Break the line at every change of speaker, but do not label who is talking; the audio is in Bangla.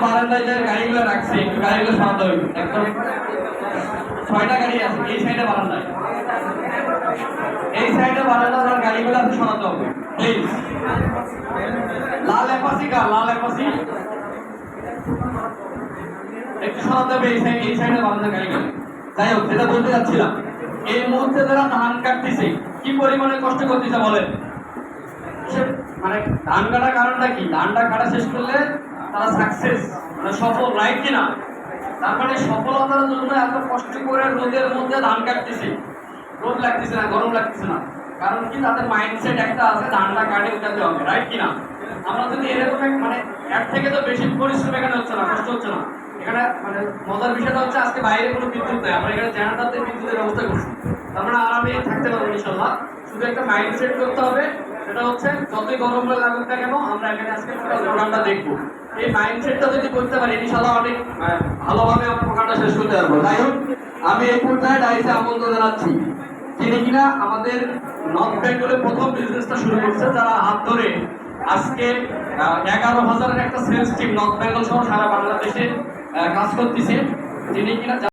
বারান্দায় যে গাড়িগুলো রাখছে একটু গাড়িগুলো সরাতে হবে। একদম 6টা গাড়ি আছে এই সাইডে বারান্দায়, এই সাইডে বারান্দার গাড়িগুলো আছে সরাতে হবে please. Lal Apache Lal Apache একটু সরাতে হবে এই সাইডে বারান্দার গাড়িগুলো। যাই হোক, যেটা বলতে যাচ্ছিলাম, এই মুহূর্তে যারা ধান কাটতেছে কি পরিমাণে কষ্ট করতেছে বলেন। মানে ধান কাটার কারণটা কি? ধানটা কাটা শেষ করলে তারা সাকসেস, মানে সফল, রাইট কিনা? তার মানে সফলতার জন্য এত কষ্ট করে রোদের মধ্যে ধান কাটতেছে, রোদ লাগতেছে না, গরম লাগতেছে না, কারণ কি তাদের মাইন্ডসেট একটা আছে, ধানটা কাটে উঠাতে হবে, রাইট কিনা? আমরা যদি এরকম মানে এর থেকে তো বেশি পরিশ্রম এখানে হচ্ছে না, কষ্ট হচ্ছে না এখানে। মানে মজার বিষয়টা হচ্ছে আজকে বাইরে কোনো বিদ্যুৎ নেই, আমরা এখানে জেনারেটরতে বিদ্যুতের ব্যবস্থা করছি, তার মানে আরামে থাকতে পারবো ইনশাল্লাহ। শুধু একটা মাইন্ডসেট করতে হবে, সেটা হচ্ছে যতই গরম লাগুক না কেন আমরা এখানে আজকে প্রোগ্রামটা দেখবো। এই মাইন্ডসেটটা যদি করতে পারি ইনশাল্লাহ অনেক ভালোভাবে আমরা প্রোগ্রামটা শেষ করতে পারবো। যাই হোক, আমি এই পর্যায়ে ডাইসে আমন্ত্রণ জানাচ্ছি যিনি কিনা আমাদের নর্থ বেঙ্গলের প্রথম বিজনেসটা শুরু করছে, যারা হাত ধরে আজকে 11,000-এর একটা সেলস টিম নর্থ বেঙ্গল সহ সারা বাংলাদেশে কাজ করতেছে, যিনি কিনা